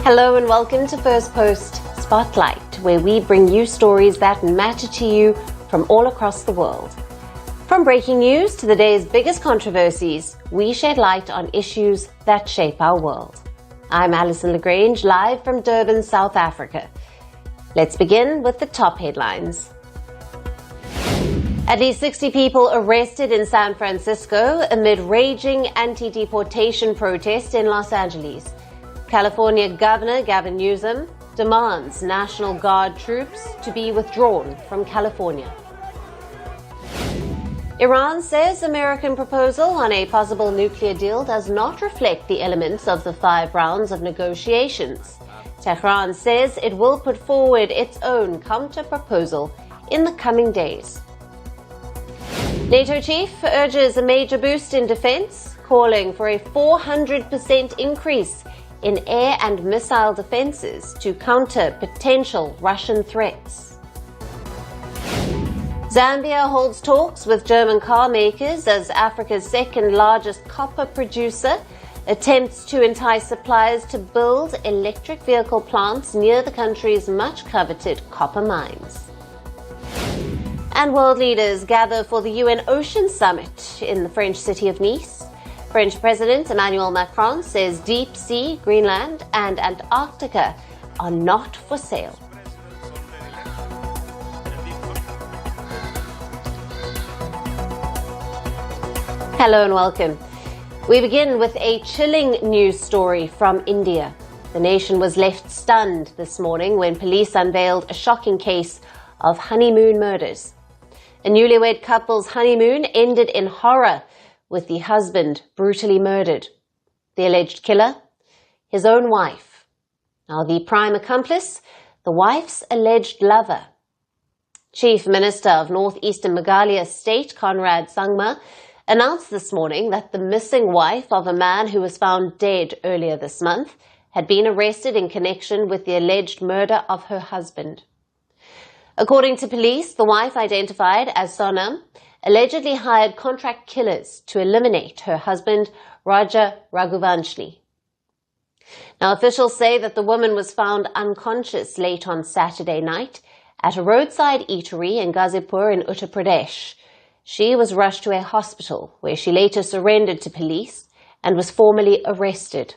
Hello and welcome to Firstpost Spotlight, where we bring you stories that matter to you from all across the world. From breaking news to the day's biggest controversies, we shed light on issues that shape our world. I'm Alison Lagrange, live from Durban, South Africa. Let's begin with the top headlines. At least 60 people arrested in San Francisco amid raging anti-deportation protest in Los Angeles. California Governor Gavin Newsom demands National Guard troops to be withdrawn from California. Iran says American proposal on a possible nuclear deal does not reflect the elements of the 5 rounds of negotiations. Tehran says it will put forward its own counter-proposal in the coming days. NATO chief urges a major boost in defense, calling for a 400% increase in air and missile defenses to counter potential Russian threats. Zambia holds talks with German car makers as Africa's second largest copper producer attempts to entice suppliers to build electric vehicle plants near the country's much coveted copper mines. And world leaders gather for the UN Ocean Summit in the French city of Nice. French President Emmanuel Macron says deep sea, Greenland and Antarctica are not for sale. Hello and welcome. We begin with a chilling news story from India. The nation was left stunned this morning when police unveiled a shocking case of honeymoon murders. A newlywed couple's honeymoon ended in horror, with the husband brutally murdered. The alleged killer? His own wife. Now, the prime accomplice? The wife's alleged lover. Chief Minister of northeastern Meghalaya State, Conrad Sangma, announced this morning that the missing wife of a man who was found dead earlier this month had been arrested in connection with the alleged murder of her husband. According to police, the wife, identified as Sonam, allegedly hired contract killers to eliminate her husband, Raja Raghuvanshi. Now, officials say that the woman was found unconscious late on Saturday night at a roadside eatery in Ghazipur in Uttar Pradesh. She was rushed to a hospital where she later surrendered to police and was formally arrested.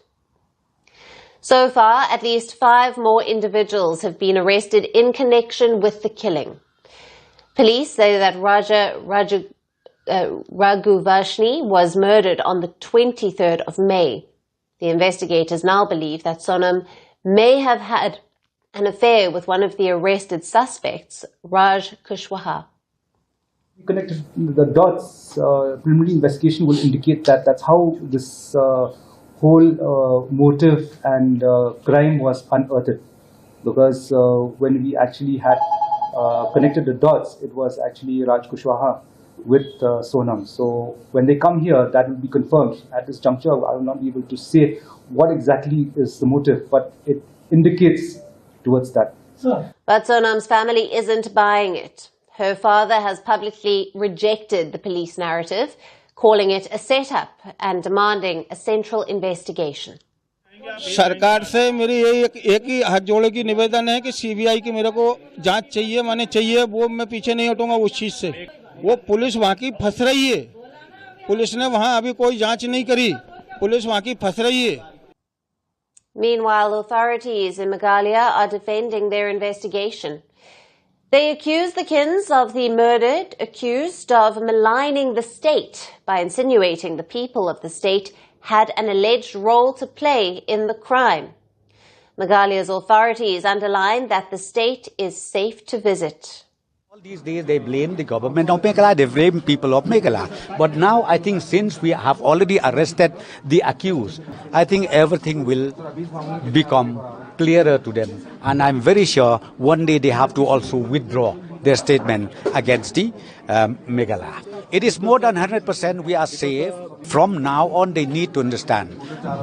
So far, at least 5 more individuals have been arrested in connection with the killing. Police say that Raja Raghuvanshi was murdered on the 23rd of May. The investigators now believe that Sonam may have had an affair with one of the arrested suspects, Raj Kushwaha. Connected the dots, preliminary investigation will indicate that that's how this whole motive and crime was unearthed. Because when we actually had connected the dots, it was actually Raj Kushwaha with Sonam. So when they come here, that will be confirmed. At this juncture, I will not be able to say what exactly is the motive, but it indicates towards that. But Sonam's family isn't buying it. Her father has publicly rejected the police narrative, calling it a setup and demanding a central investigation. सरकार से मेरी एक ही हाथ जोड़े की निवेदन है कि सीबीआई की मेरे को जांच चाहिए, माने चाहिए, वो मैं पीछे नहीं हटूंगा उस चीज से। वो पुलिस वहां की फंस रही है, पुलिस ने वहां अभी कोई जांच नहीं करी, पुलिस वहां की फंस रही है। Meanwhile, authorities in Meghalaya are defending their investigation. They accuse the kins of the murdered accused of maligning the state by insinuating the people of the state had an alleged role to play in the crime. Meghalaya's authorities underline that the state is safe to visit. All these days they blame the government of Meghalaya, they blame people of Meghalaya. But now I think since we have already arrested the accused, I think everything will become clearer to them. And I'm very sure one day they have to also withdraw their statement against the Meghalaya. It is more than 100% we are safe. From now on, they need to understand.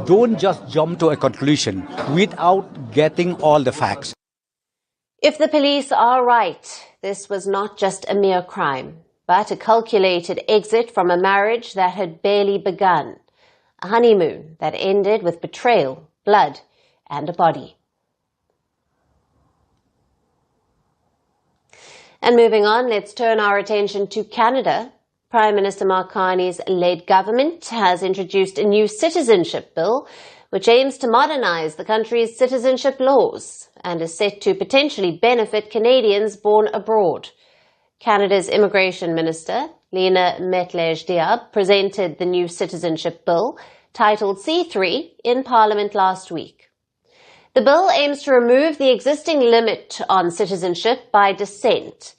Don't just jump to a conclusion without getting all the facts. If the police are right, this was not just a mere crime, but a calculated exit from a marriage that had barely begun. A honeymoon that ended with betrayal, blood, and a body. And moving on, let's turn our attention to Canada. Prime Minister Mark Carney's led government has introduced a new citizenship bill which aims to modernize the country's citizenship laws and is set to potentially benefit Canadians born abroad. Canada's Immigration Minister, Lena Metlej-Diab, presented the new citizenship bill, titled C3, in Parliament last week. The bill aims to remove the existing limit on citizenship by descent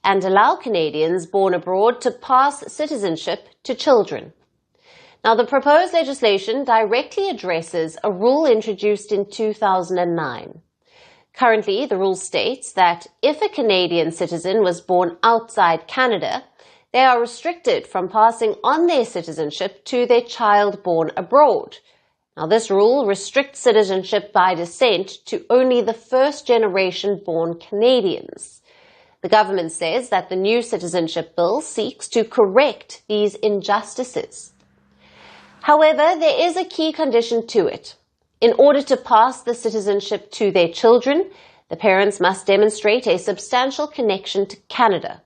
and allow Canadians born abroad to pass citizenship to children. Now, the proposed legislation directly addresses a rule introduced in 2009. Currently, the rule states that if a Canadian citizen was born outside Canada, they are restricted from passing on their citizenship to their child born abroad. Now, this rule restricts citizenship by descent to only the first-generation born Canadians. The government says that the new citizenship bill seeks to correct these injustices. However, there is a key condition to it. In order to pass the citizenship to their children, the parents must demonstrate a substantial connection to Canada.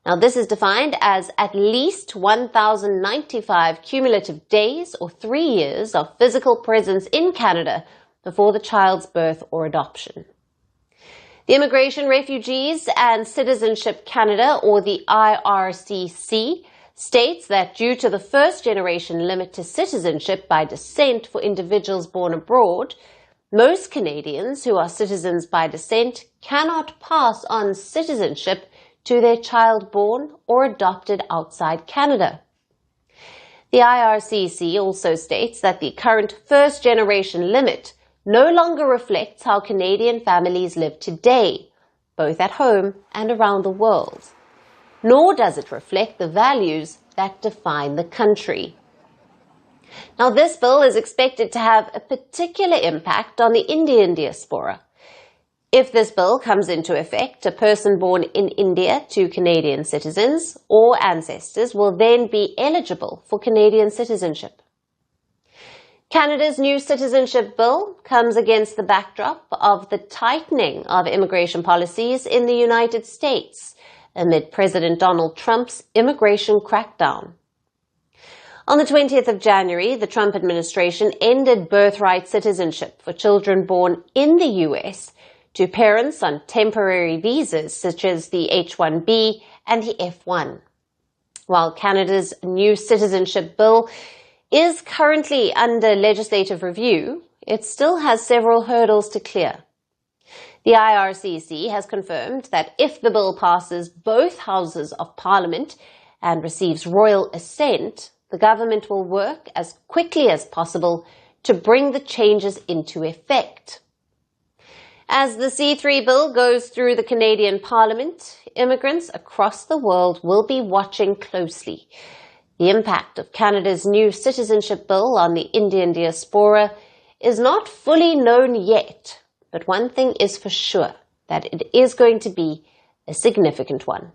Now, this is defined as at least 1,095 cumulative days or 3 years of physical presence in Canada before the child's birth or adoption. The Immigration, Refugees and Citizenship Canada, or the IRCC, states that due to the first-generation limit to citizenship by descent for individuals born abroad, most Canadians who are citizens by descent cannot pass on citizenship to their child born or adopted outside Canada. The IRCC also states that the current first-generation limit no longer reflects how Canadian families live today, both at home and around the world. Nor does it reflect the values that define the country. Now, this bill is expected to have a particular impact on the Indian diaspora. If this bill comes into effect, a person born in India to Canadian citizens or ancestors will then be eligible for Canadian citizenship. Canada's new citizenship bill comes against the backdrop of the tightening of immigration policies in the United States amid President Donald Trump's immigration crackdown. On the 20th of January, the Trump administration ended birthright citizenship for children born in the U.S. to parents on temporary visas such as the H-1B and the F-1. While Canada's new citizenship bill is currently under legislative review, it still has several hurdles to clear. The IRCC has confirmed that if the bill passes both houses of Parliament and receives royal assent, the government will work as quickly as possible to bring the changes into effect. As the C3 bill goes through the Canadian Parliament, immigrants across the world will be watching closely. The impact of Canada's new citizenship bill on the Indian diaspora is not fully known yet, but one thing is for sure, that it is going to be a significant one.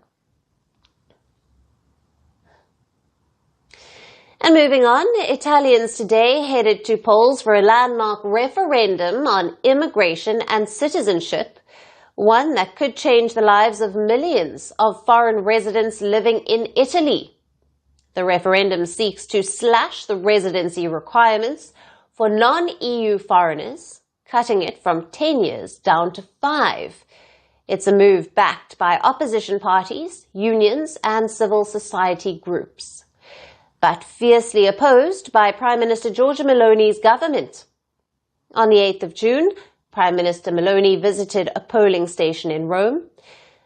And moving on, Italians today headed to polls for a landmark referendum on immigration and citizenship, one that could change the lives of millions of foreign residents living in Italy. The referendum seeks to slash the residency requirements for non-EU foreigners, cutting it from 10 years down to 5. It's a move backed by opposition parties, unions, and civil society groups, but fiercely opposed by Prime Minister Giorgia Meloni's government. On the 8th of June, Prime Minister Meloni visited a polling station in Rome,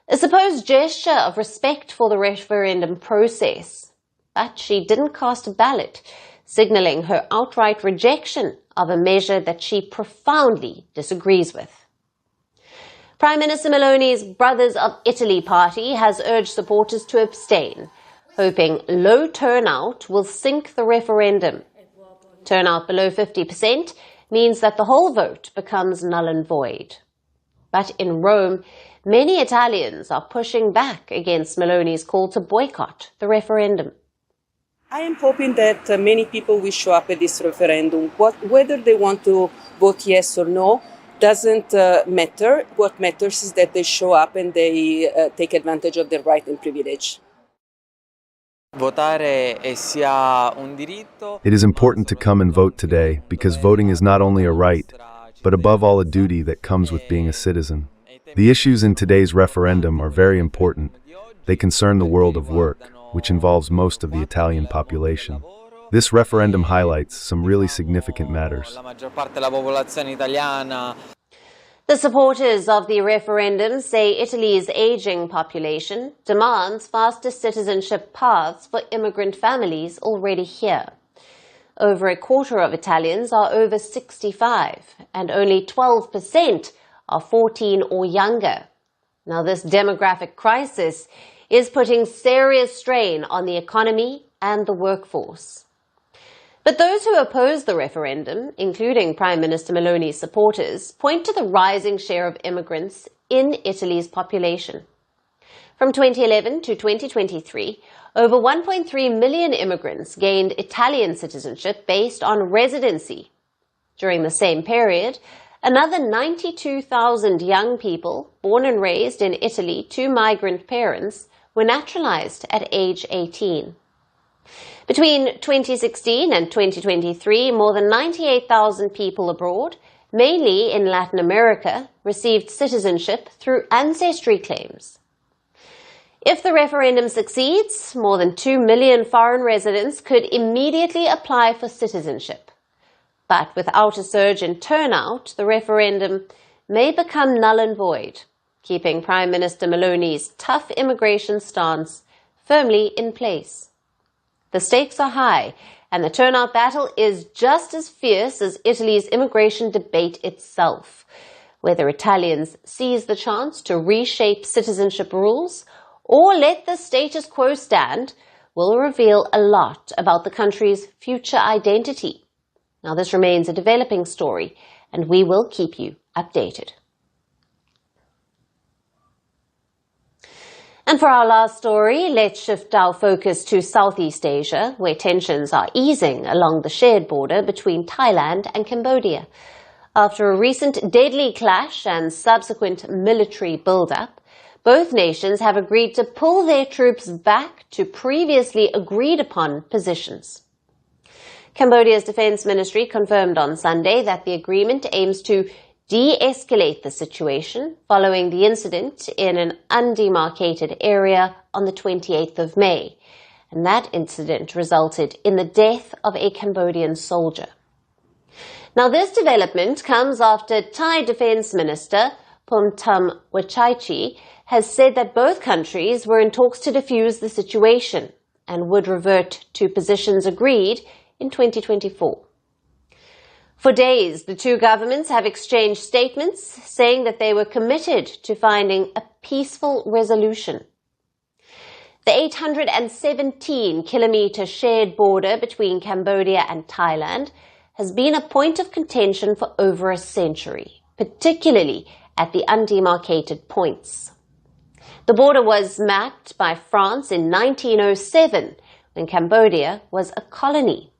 a supposed gesture of respect for the referendum process. But she didn't cast a ballot, signaling her outright rejection of a measure that she profoundly disagrees with. Prime Minister Meloni's Brothers of Italy party has urged supporters to abstain, hoping low turnout will sink the referendum. Turnout below 50% means that the whole vote becomes null and void. But in Rome, many Italians are pushing back against Meloni's call to boycott the referendum. I am hoping that many people will show up at this referendum. Whether they want to vote yes or no doesn't matter. What matters is that they show up and they take advantage of their right and privilege. It is important to come and vote today because voting is not only a right, but above all a duty that comes with being a citizen. The issues in today's referendum are very important. They concern the world of work, which involves most of the Italian population. This referendum highlights some really significant matters. The supporters of the referendum say Italy's aging population demands faster citizenship paths for immigrant families already here. Over a quarter of Italians are over 65, and only 12% are 14 or younger. Now, this demographic crisis is putting serious strain on the economy and the workforce. But those who oppose the referendum, including Prime Minister Meloni's supporters, point to the rising share of immigrants in Italy's population. From 2011 to 2023, over 1.3 million immigrants gained Italian citizenship based on residency. During the same period, another 92,000 young people born and raised in Italy to migrant parents were naturalized at age 18. Between 2016 and 2023, more than 98,000 people abroad, mainly in Latin America, received citizenship through ancestry claims. If the referendum succeeds, more than 2 million foreign residents could immediately apply for citizenship. But without a surge in turnout, the referendum may become null and void, keeping Prime Minister Meloni's tough immigration stance firmly in place. The stakes are high, and the turnout battle is just as fierce as Italy's immigration debate itself. Whether Italians seize the chance to reshape citizenship rules or let the status quo stand will reveal a lot about the country's future identity. Now, this remains a developing story, and we will keep you updated. And for our last story, let's shift our focus to Southeast Asia, where tensions are easing along the shared border between Thailand and Cambodia. After a recent deadly clash and subsequent military build-up, both nations have agreed to pull their troops back to previously agreed-upon positions. Cambodia's Defense Ministry confirmed on Sunday that the agreement aims to de-escalate the situation following the incident in an undemarcated area on the 28th of May. And that incident resulted in the death of a Cambodian soldier. Now, this development comes after Thai Defense Minister Phumtham Wechaichi has said that both countries were in talks to defuse the situation and would revert to positions agreed in 2024. For days, the two governments have exchanged statements saying that they were committed to finding a peaceful resolution. The 817-kilometre shared border between Cambodia and Thailand has been a point of contention for over a century, particularly at the undemarcated points. The border was mapped by France in 1907, when Cambodia was a colony.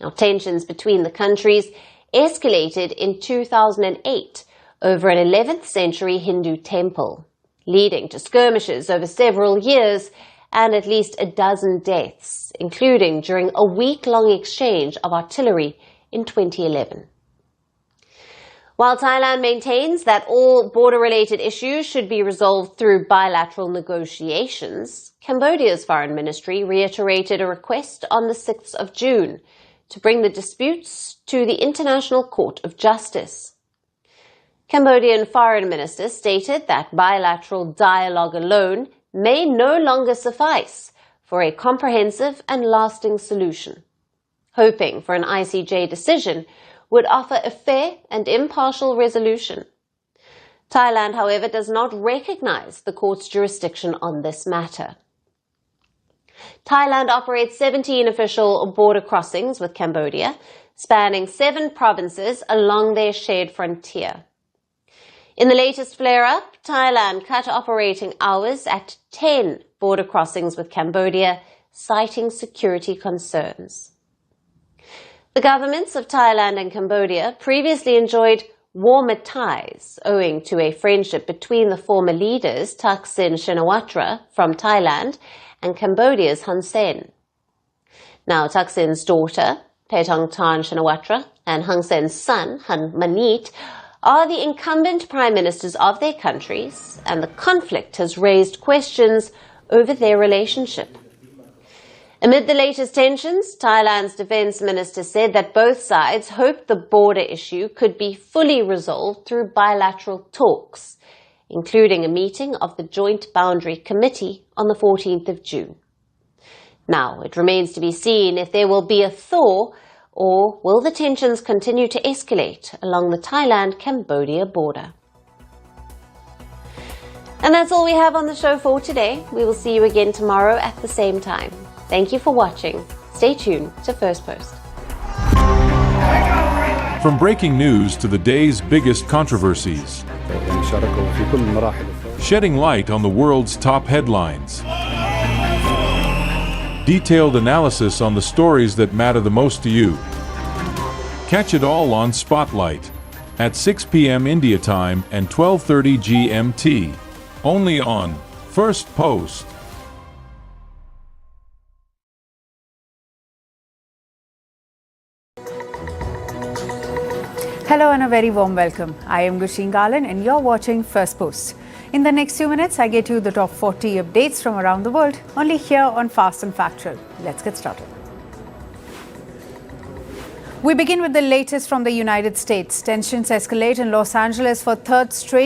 Now, tensions between the countries escalated in 2008 over an 11th century Hindu temple, leading to skirmishes over several years and at least a dozen deaths, including during a week-long exchange of artillery in 2011. While Thailand maintains that all border-related issues should be resolved through bilateral negotiations, Cambodia's foreign ministry reiterated a request on the 6th of June to bring the disputes to the International Court of Justice. Cambodian Foreign Minister stated that bilateral dialogue alone may no longer suffice for a comprehensive and lasting solution, hoping for an ICJ decision would offer a fair and impartial resolution. Thailand, however, does not recognize the court's jurisdiction on this matter. Thailand operates 17 official border crossings with Cambodia, spanning 7 provinces along their shared frontier. In the latest flare-up, Thailand cut operating hours at 10 border crossings with Cambodia, citing security concerns. The governments of Thailand and Cambodia previously enjoyed warmer ties owing to a friendship between the former leaders Thaksin Shinawatra from Thailand and Cambodia's Hun Sen. Now Thaksin's daughter, Paetongtarn Shinawatra, and Hun Sen's son, Hun Manit, are the incumbent prime ministers of their countries, and the conflict has raised questions over their relationship. Amid the latest tensions, Thailand's defence minister said that both sides hoped the border issue could be fully resolved through bilateral talks, including a meeting of the Joint Boundary Committee on the 14th of June. Now, it remains to be seen if there will be a thaw or will the tensions continue to escalate along the Thailand-Cambodia border. And that's all we have on the show for today. We will see you again tomorrow at the same time. Thank you for watching. Stay tuned to First Post. From breaking news to the day's biggest controversies, shedding light on the world's top headlines, detailed analysis on the stories that matter the most to you. Catch it all on Spotlight at 6 p.m. India time and 12:30 GMT, only on First Post. Hello and a very warm welcome. I am Gushin Garland and you're watching First Post. In the next few minutes, I get you the top 40 updates from around the world, only here on Fast and Factual. Let's get started. We begin with the latest from the United States. Tensions escalate in Los Angeles for third straight